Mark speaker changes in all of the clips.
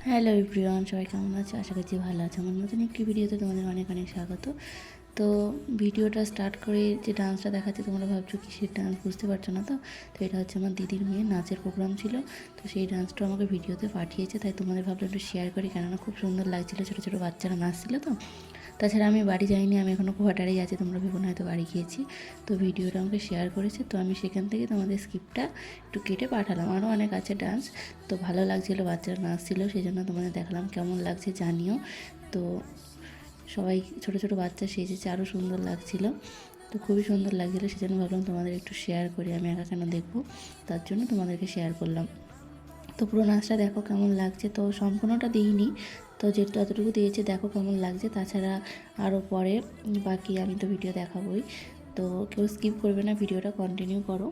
Speaker 1: Hello everyone, সবাই কেমন আছে? আশা করছি ভালো আছে। আমার নতুন একটি ভিডিওতে তোমাদের অনেক অনেক স্বাগত। তো ভিডিওটা স্টার্ট করে যে ডান্সটা দেখাচ্ছে, তোমরা ভাবছো কিসের ডান্স, বুঝতে পারছো না তো? তো এটা হচ্ছে আমার দিদির মেয়ে নাচের প্রোগ্রাম ছিল, তো সেই ডান্সটা আমাকে ভিডিওতে পাঠিয়েছে, তাই তোমাদের ভাবলাম একটু শেয়ার করি, কেননা খুব সুন্দর লাগছিলো, ছোটো ছোটো বাচ্চারা নাচছিলো তো। তাছাড়া আমি বাড়ি যাইনি, আমি এখনও কোয়ার্টারেই আছি, তোমরা ভেবো না হয়তো বাড়ি গিয়েছি। তো ভিডিওটা আমাকে শেয়ার করেছে, তো আমি সেখান থেকে তোমাদের স্ক্রিপ্টটা একটু কেটে পাঠালাম। আরও অনেক আছে ডান্স, তো ভালো লাগছিলো, বাচ্চারা নাচছিলো, সেই জন্য তোমাদের দেখালাম। কেমন লাগছে জানিও। তো সবাই ছোটো ছোটো বাচ্চা সেজেছে, আরও সুন্দর লাগছিলো। তো খুবই সুন্দর লাগছিলো, সেজন্য ভাবলাম তোমাদের একটু শেয়ার করি। আমি একা কেন দেখবো, তার জন্য তোমাদেরকে শেয়ার করলাম। তো পুরো নাচটা দেখো কেমন লাগছে। তো সম্পূর্ণটা দিইনি, তো যেটা যতটুকু দিয়েছে দেখো কেমন লাগছে। তাছাড়া আরও পরে বাকি আমি তো ভিডিও দেখাবোই, তো কেউ স্কিপ করবে না, ভিডিওটা কন্টিনিউ করো।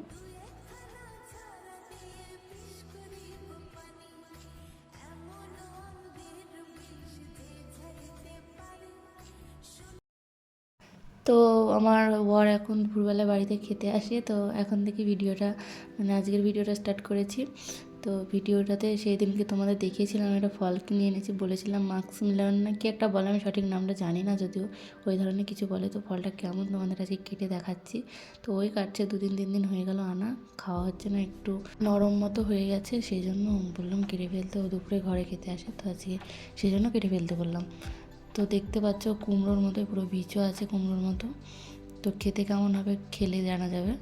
Speaker 1: তো আমার বর এখন দুপুরবেলা বাড়িতে খেতে আসে, তো এখন থেকে ভিডিওটা মানে আজকের ভিডিওটা স্টার্ট করেছি। তো ভিডিওটাতে সেই দিনকে তোমাদের দেখিয়েছিলাম, একটা ফল কিনে এনেছি, বলেছিলাম মাস্ক মিলন না কি একটা বলে, আমি সঠিক নামটা জানি না, যদিও ওই ধরনের কিছু বলে। তো ফলটা কেমন তোমাদের আজকে কেটে দেখাচ্ছি। তো ওই কাটছে, 2-3 দিন হয়ে গেল আনা, খাওয়া হচ্ছে না, একটু নরম মতো হয়ে গেছে, সেই জন্য বললাম কেটে ফেলতে। ও দুপুরে ঘরে খেতে আসে, তো আজকে সেই জন্য কেটে ফেলতে বললাম। তো দেখতে পাচ্ছ কুমড়োর মতো, পুরো বীজও আছে কুমড়োর মতো। তো খেতে কেমন হবে খেলে জানা যাবে।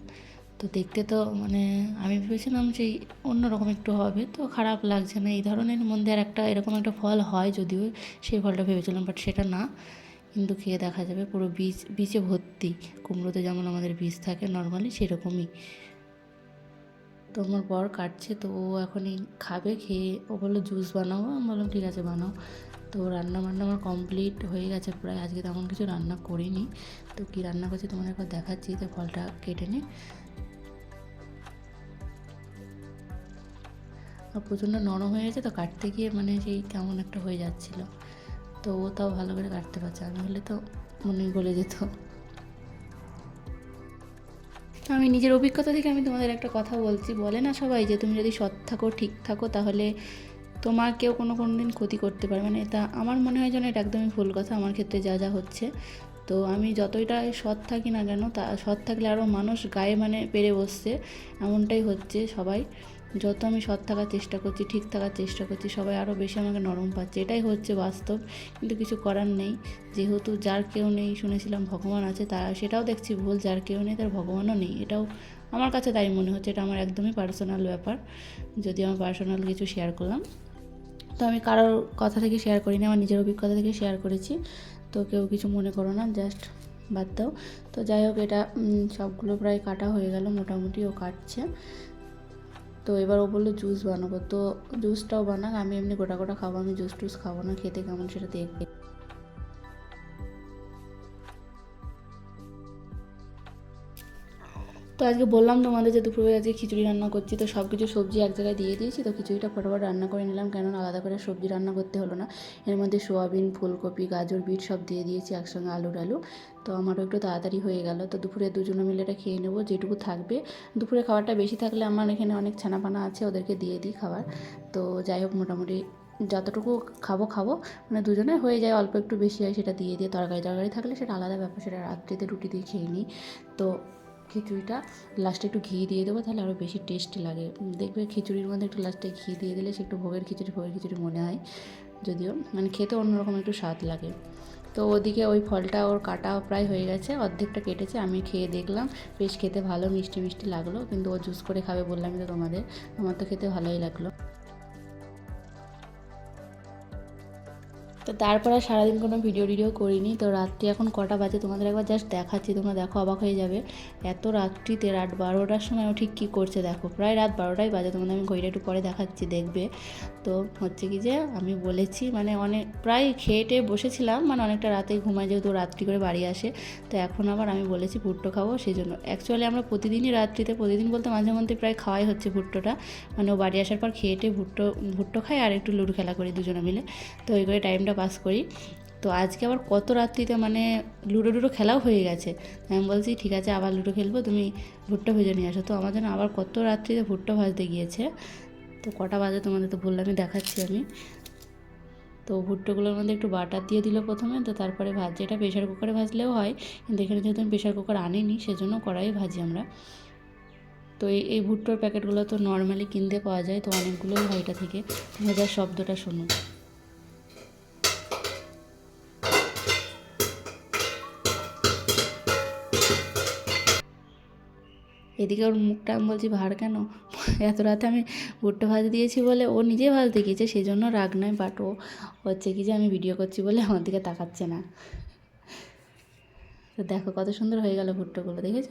Speaker 1: তো দেখতে তো মানে আমি ভেবেছিলাম সেই অন্যরকম একটু হবে, তো খারাপ লাগছে না। এই ধরনের মধ্যে আর একটা এরকম একটা ফল হয় যদিও, সেই ফলটা ভেবেছিলাম, বাট সেটা না। কিন্তু খেয়ে দেখা যাবে, পুরো বীজে ভর্তি। কুমড়োতে যেমন আমাদের বীজ থাকে নর্মালি, সেরকমই। তো আমার বর কাটছে, তো ও এখনই খাবে, খেয়ে ও বললো জুস বানাবো, আমি বললাম ঠিক আছে বানাও। তো রান্না বান্না আমার কমপ্লিট হয়ে গেছে প্রায়। আজকে তেমন কিছু রান্না করিনি, তো কী রান্না করছি তোমাদের একবার দেখাচ্ছি। তো ফলটা কেটে নিই। আর প্রচণ্ড নরম হয়ে গেছে, তো কাটতে গিয়ে মানে সেই কেমন একটা হয়ে যাচ্ছিলো। তো ও তাও ভালো করে কাটতে পারছে, আমি হলে তো মনে গলে যেত। আমি নিজের অভিজ্ঞতা থেকে আমি তোমাদের একটা কথা বলছি। বলে না সবাই যে তুমি যদি সৎ থাকো, ঠিক থাকো, তাহলে তোমার কেউ কোনো দিন ক্ষতি করতে পারবে না। এটা আমার মনে হয় যেন এটা একদমই ভুল কথা, আমার ক্ষেত্রে যা যা হচ্ছে। তো আমি যতইটা সৎ থাকি না কেন, তা সৎ থাকলে আরও মানুষ গায়ে মানে পেরে বসছে, এমনটাই হচ্ছে। সবাই যত আমি সৎ থাকার চেষ্টা করছি, ঠিক থাকার চেষ্টা করছি, সবাই আরও বেশি আমাকে নরম পাচ্ছে, এটাই হচ্ছে বাস্তব। কিন্তু কিছু করার নেই, যেহেতু যার কেউ নেই, শুনেছিলাম ভগবান আছে, তা সেটাও দেখছি ভুল। যার কেউ নেই তার ভগবানও নেই, এটাও আমার কাছে তাই মনে হচ্ছে। এটা আমার একদমই পার্সোনাল ব্যাপার, যদি আমার পার্সোনাল কিছু শেয়ার করলাম। তো আমি কারোর কথা থেকে শেয়ার করিনি, আমার নিজের অভিজ্ঞতা থেকে শেয়ার করেছি। তো কেউ কিছু মনে করো না, জাস্ট বাদ দাও। তো যাই হোক, এটা সবগুলো প্রায় কাটা হয়ে গেল মোটামুটি, ও কাটছে। তো এবার ও বললো জুস বানাবো, তো জুসটাও বানাক, আমি এমনি গোটা গোটা খাবো, আমি জুস টুস খাবো না, খেতে কেমন সেটা দেখবে। তো আজকে বললাম তোমাদের যে দুপুরে আজকে খিচুড়ি রান্না করছি, তো সব কিছু সবজি এক জায়গায় দিয়ে দিয়েছি। তো খিচুড়িটা ফটাফট রান্না করে নিলাম, কেননা আলাদা করে সবজি রান্না করতে হলো না। এর মধ্যে সোয়াবিন, ফুলকপি, গাজর, বিট সব দিয়ে দিয়েছি একসঙ্গে, আলু টালু। তো আমারও একটু তাড়াতাড়ি হয়ে গেল। তো দুপুরে দুজনে মিলে এটা খেয়ে নেবো, যেটুকু থাকবে। দুপুরে খাবারটা বেশি থাকলে আমার এখানে অনেক ছানাপানা আছে, ওদেরকে দিয়ে দিই খাবার। তো যাই হোক, মোটামুটি যতটুকু খাবো মানে দুজনে হয়ে যায়, অল্প একটু বেশি হয় সেটা দিয়ে দিয়ে। তরকারি থাকলে সেটা আলাদা ব্যাপার, সেটা রাত্রিতে রুটি দিয়ে খেয়ে নিই। তো খিচুড়িটা লাস্টে একটু ঘি দিয়ে দেবো, তাহলে আরও বেশি টেস্টি লাগে। দেখবে খিচুড়ির মধ্যে একটু লাস্টে ঘি দিয়ে দিলে সে একটু ভোগের খিচুড়ি মনে হয়, যদিও মানে খেতে অন্যরকম একটু স্বাদ লাগে। তো ওদিকে ওই ফলটা ওর কাটা প্রায় হয়ে গেছে, অর্ধেকটা কেটেছে, আমি খেয়ে দেখলাম, বেশ খেতে ভালো মিষ্টি মিষ্টি লাগলো। কিন্তু ও জুস করে খাবে বললামই তো তোমাদের, আমার তো খেতে ভালোই লাগলো। তো তারপর আর সারাদিন কোনো ভিডিও করিনি। তো রাত্রি এখন কটা বাজে তোমাদের একবার জাস্ট দেখাচ্ছি, তোমরা দেখো অবাক হয়ে যাবে। এত রাত্রিতে, রাত 12টার সময় ও ঠিক কী করছে দেখো, প্রায় রাত 12টাই বাজে। তোমাদের আমি ঘড়িটা একটু পরে দেখাচ্ছি, দেখবে। তো হচ্ছে কি যে আমি বলেছি মানে অনেক প্রায় খেয়ে টেয়ে বসেছিলাম, মানে অনেকটা রাতে ঘুমায়, যেহেতু রাত্রি করে বাড়ি আসে। তো এখন আবার আমি বলেছি ভুট্টো খাবো, সেই জন্য। অ্যাকচুয়ালি আমরা প্রতিদিনই রাত্রিতে, প্রতিদিন বলতে মাঝে মধ্যে প্রায় খাওয়াই হচ্ছে ভুট্টোটা। মানে ও বাড়ি আসার পর খেয়ে টেয়ে ভুট্টো খাই, আর একটু লুডো খেলা করি দুজনে মিলে। তো ওই করে টাইমটা পাস করি। তো আজকে আবার কত রাত্রিতে মানে লুডো খেলাও হয়ে গেছে। আমি বলছি ঠিক আছে আবার লুডো খেলবো, তুমি ভুট্টো ভেজে নিয়ে আসো। তো আমার জন্য আবার কত রাত্রিতে ভুট্টো ভাজতে গিয়েছে। তো কটা বাজে তোমাদের তো বললামই, দেখাচ্ছি আমি। তো ভুট্টোগুলোর মধ্যে একটু বাটার দিয়ে দিল প্রথমে, তো তারপরে ভাজছে। এটা প্রেশার কুকারে ভাজলেও হয়, কিন্তু এখানে যেহেতু আমি প্রেশার কুকার আনিনি সেজন্য কড়াই ভাজি আমরা। তো এই ভুট্টোর প্যাকেটগুলো তো নর্মালি কিনতে পাওয়া যায়, তো অনেকগুলোই হয় এটা থেকে। ভাজার শব্দটা শুনো। এদিকে ওর মুখটা আমি বলছি ভার কেন, এত রাতে আমি ভুট্টো ভাজতে দিয়েছি বলে ও নিজে ভাজতে গিয়েছে, সেই জন্য রাগ নয়, বাট ও হচ্ছে কি যে আমি ভিডিও করছি বলে আমার দিকে তাকাচ্ছে না। তো দেখো কত সুন্দর হয়ে গেল ভুট্টোগুলো, দেখেছ?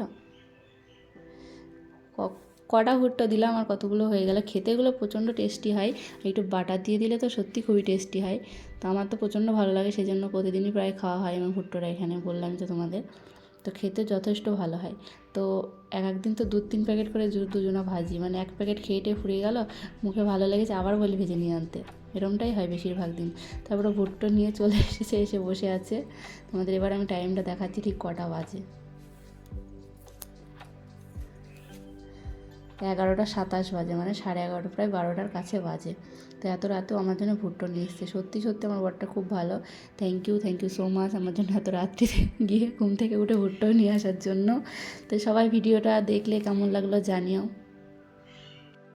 Speaker 1: কটা ভুট্টো দিলাম আর কতগুলো হয়ে গেল। খেতে এগুলো প্রচণ্ড টেস্টি হয়, একটু বাটার দিয়ে দিলে তো সত্যি খুবই টেস্টি হয়। তো আমার তো প্রচণ্ড ভালো লাগে, সেই জন্য প্রতিদিনই প্রায় খাওয়া হয় আমার ভুট্টোটা, এখানে বললাম তো তোমাদের। তো খেতে যথেষ্ট ভালো হয়। তো এক দিন তো 2-3 প্যাকেট করে দুজনা ভাজি, মানে এক প্যাকেট খেয়ে ফুরিয়ে গেল, মুখে ভালো লেগেছে আবার বলি ভেজে নিয়ে আনতে, এরমটাই হয় বেশিরভাগ দিন। তারপরে ভুট্টো নিয়ে চলে এসেছে, এসে বসে আছে। তোমাদের এবার আমি টাইমটা দেখাচ্ছি ঠিক কটা বাজে। 11:27 বাজে, মানে 11:30, প্রায় 12টার কাছে বাজে। তো এত রাতেও আমার জন্য ভুট্টো নিয়ে এসছে। সত্যি সত্যি আমার বরটা খুব ভালো। থ্যাংক ইউ সো মাচ আমার জন্য এত রাত্রিতে গিয়ে ঘুম থেকে উঠে ভুট্টো নিয়ে আসার জন্য। তো সবাই ভিডিওটা দেখলে কেমন লাগলো জানিও।